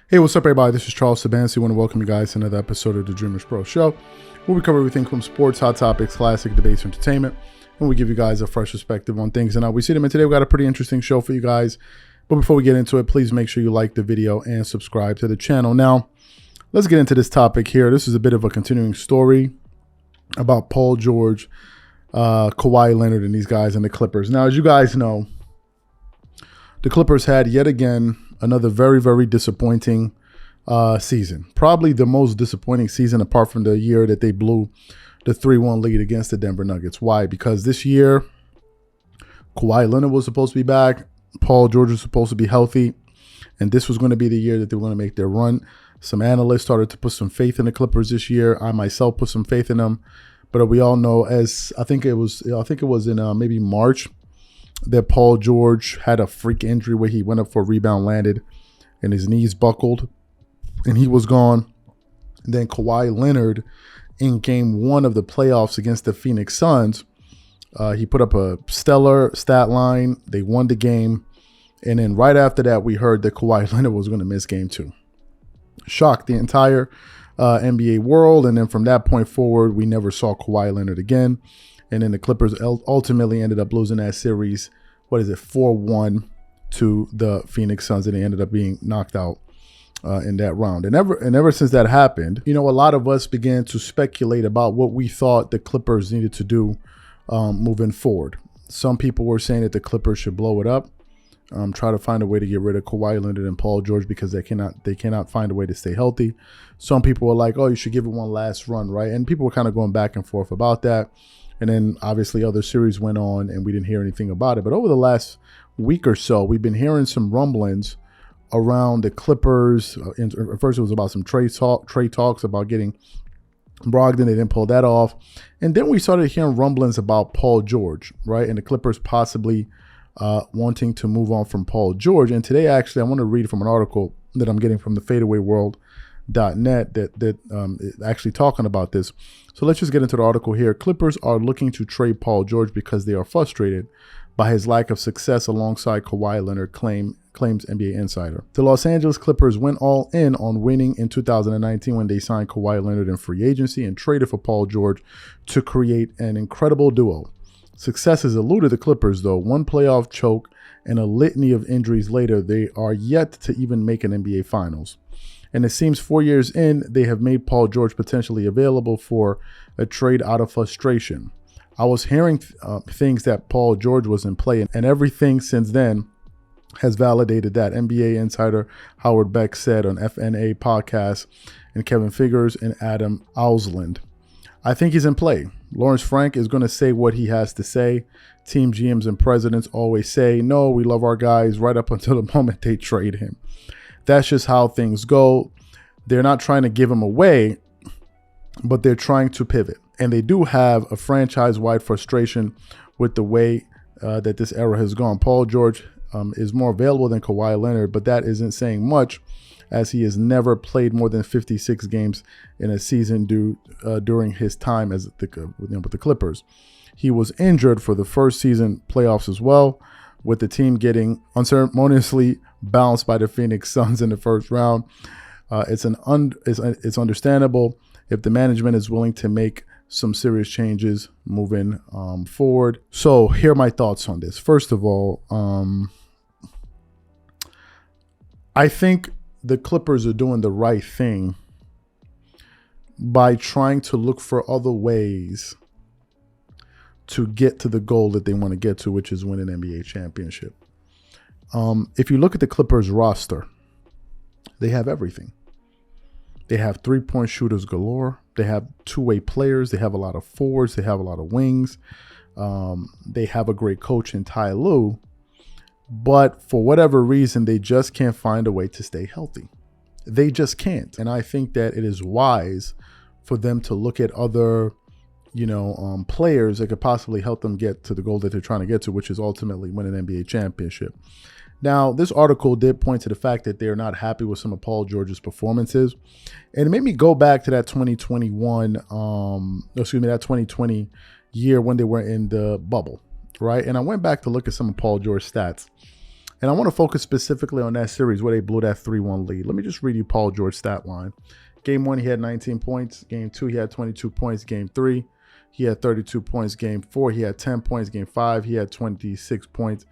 Hey, what's up, everybody? This is Charles Sabansi. I want to welcome you guys to another episode of the Dreamerspro Show, where we cover everything from sports, hot topics, classic debates, entertainment, and we give you guys a fresh perspective on things. And we see them. And today we got a pretty interesting show for you guys. But before we get into it, please make sure you like the video and subscribe to the channel. Now, let's get into this topic here. This is a bit of a continuing story about Paul George, Kawhi Leonard, and these guys and the Clippers. Now, as you guys know, the Clippers had yet again another very, very disappointing season. Probably the most disappointing season apart from the year that they blew the 3-1 lead against the Denver Nuggets. Why? Because this year, Kawhi Leonard was supposed to be back. Paul George was supposed to be healthy. And this was going to be the year that they were going to make their run. Some analysts started to put some faith in the Clippers this year. I myself put some faith in them. But we all know, as I think it was in maybe March, that Paul George had a freak injury where he went up for a rebound, landed, and his knees buckled, and he was gone. And then Kawhi Leonard, in game 1 of the playoffs against the Phoenix Suns, he put up a stellar stat line. They won the game. And then right after that, we heard that Kawhi Leonard was going to miss game 2. Shocked the entire NBA world. And then from that point forward, we never saw Kawhi Leonard again. And then the Clippers ultimately ended up losing that series, 4-1 to the Phoenix Suns, and they ended up being knocked out in that round. And ever since that happened, a lot of us began to speculate about what we thought the Clippers needed to do moving forward. Some people were saying that the Clippers should blow it up, try to find a way to get rid of Kawhi Leonard and Paul George because they cannot find a way to stay healthy. Some people were like, oh, you should give it one last run, right? And people were kind of going back and forth about that. And then obviously other series went on and we didn't hear anything about it. But over the last week or so, we've been hearing some rumblings around the Clippers. At first, it was about some trade talks about getting Brogdon. They didn't pull that off. And then we started hearing rumblings about Paul George, right? And the Clippers possibly wanting to move on from Paul George. And today, actually, I want to read from an article that I'm getting from the fadeawayworld.net that is actually talking about this. So let's just get into the article here. Clippers are looking to trade Paul George because they are frustrated by his lack of success alongside Kawhi Leonard, claims NBA Insider. The Los Angeles Clippers went all in on winning in 2019 when they signed Kawhi Leonard in free agency and traded for Paul George to create an incredible duo. Success has eluded the Clippers, though. One playoff choke and a litany of injuries later, they are yet to even make an NBA Finals. And it seems 4 years in, they have made Paul George potentially available for a trade out of frustration. I was hearing things that Paul George was in play, and everything since then has validated that. NBA insider Howard Beck said on FNA podcast, and Kevin Figures and Adam Ausland. I think he's in play. Lawrence Frank is going to say what he has to say. Team GMs and presidents always say, no, we love our guys right up until the moment they trade him. That's just how things go. They're not trying to give him away, but they're trying to pivot. And they do have a franchise-wide frustration with the way that this era has gone. Paul George is more available than Kawhi Leonard, but that isn't saying much as he has never played more than 56 games in a season during his time with the Clippers. He was injured for the first season playoffs as well, with the team getting unceremoniously bounced by the Phoenix Suns in the first round. It's understandable if the management is willing to make some serious changes moving forward. So here are my thoughts on this. First of all, I think the Clippers are doing the right thing by trying to look for other ways to get to the goal that they want to get to, which is win an NBA championship. If you look at the Clippers roster, they have everything. They have three-point shooters galore. They have two-way players. They have a lot of forwards. They have a lot of wings. They have a great coach in Ty Lue. But for whatever reason, they just can't find a way to stay healthy. They just can't. And I think that it is wise for them to look at other players that could possibly help them get to the goal that they're trying to get to, which is ultimately win an NBA championship. Now, this article did point to the fact that they're not happy with some of Paul George's performances. And it made me go back to that 2020 year when they were in the bubble, right? And I went back to look at some of Paul George's stats. And I want to focus specifically on that series where they blew that 3-1 lead. Let me just read you Paul George's stat line. Game 1, he had 19 points. Game 2, he had 22 points. Game 3, he had 32 points. Game 4, he had 10 points. Game 5, he had 26 points.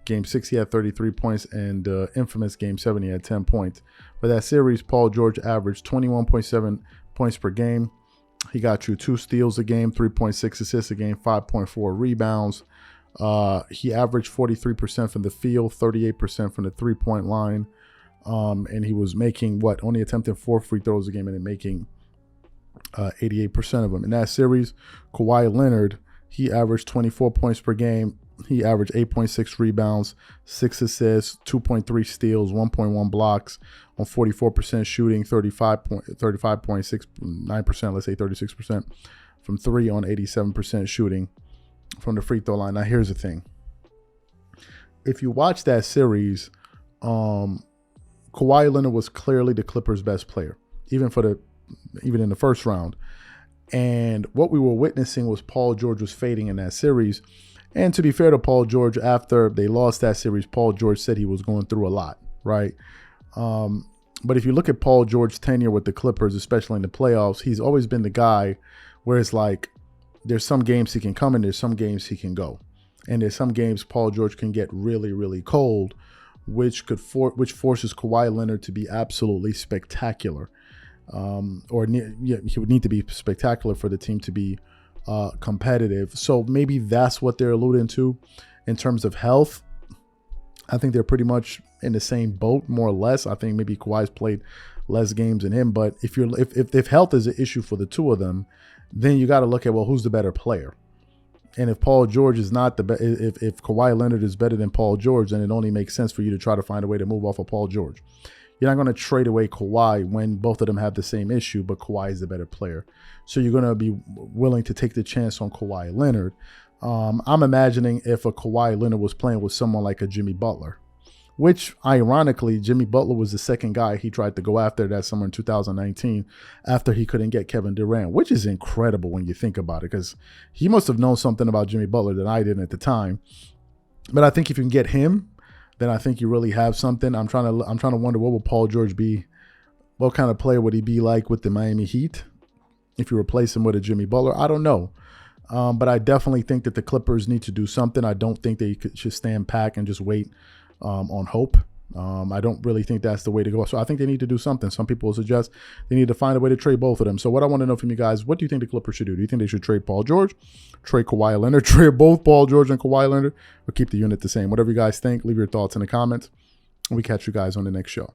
Game 6, he had 33 points. And infamous Game 7, he had 10 points. For that series, Paul George averaged 21.7 points per game. He got you 2 steals a game, 3.6 assists a game, 5.4 rebounds. He averaged 43% from the field, 38% from the three-point line. And he was making only attempting 4 free throws a game and then making 88% of them. In that series, Kawhi Leonard, he averaged 24 points per game. He averaged 8.6 rebounds, 6 assists, 2.3 steals, 1.1 blocks on 44% shooting, 35.69%, let's say 36% from 3 on 87% shooting from the free throw line. Now, here's the thing. If you watch that series, Kawhi Leonard was clearly the Clippers' best player, even in the first round. And what we were witnessing was Paul George was fading in that series. And to be fair to Paul George, after they lost that series, Paul George said he was going through a lot, right? But if you look at Paul George's tenure with the Clippers, especially in the playoffs, he's always been the guy where it's like there's some games he can come and there's some games he can go. And there's some games Paul George can get really, really cold, which forces Kawhi Leonard to be absolutely spectacular. He would need to be spectacular for the team to be competitive. So maybe that's what they're alluding to in terms of health. I think they're pretty much in the same boat, more or less. I think maybe Kawhi's played less games than him, but if health is an issue for the two of them, then you got to look at, well, who's the better player? And if Paul George is not if Kawhi Leonard is better than Paul George, then it only makes sense for you to try to find a way to move off of Paul George. You're not going to trade away Kawhi when both of them have the same issue, but Kawhi is the better player. So you're going to be willing to take the chance on Kawhi Leonard. I'm imagining if a Kawhi Leonard was playing with someone like a Jimmy Butler, which ironically, Jimmy Butler was the second guy he tried to go after that summer in 2019 after he couldn't get Kevin Durant, which is incredible when you think about it, because he must have known something about Jimmy Butler that I didn't at the time. But I think if you can get him, then I think you really have something. I'm trying to wonder, what will Paul George be? What kind of player would he be like with the Miami Heat if you replace him with a Jimmy Butler? I don't know. But I definitely think that the Clippers need to do something. I don't think they should stand back and just wait on hope. I don't really think that's the way to go. So I think they need to do something. Some people suggest they need to find a way to trade both of them. So what I want to know from you guys, what do you think the Clippers should do? Do you think they should trade Paul George, trade Kawhi Leonard, trade both Paul George and Kawhi Leonard, or keep the unit the same? Whatever you guys think, leave your thoughts in the comments. We catch you guys on the next show.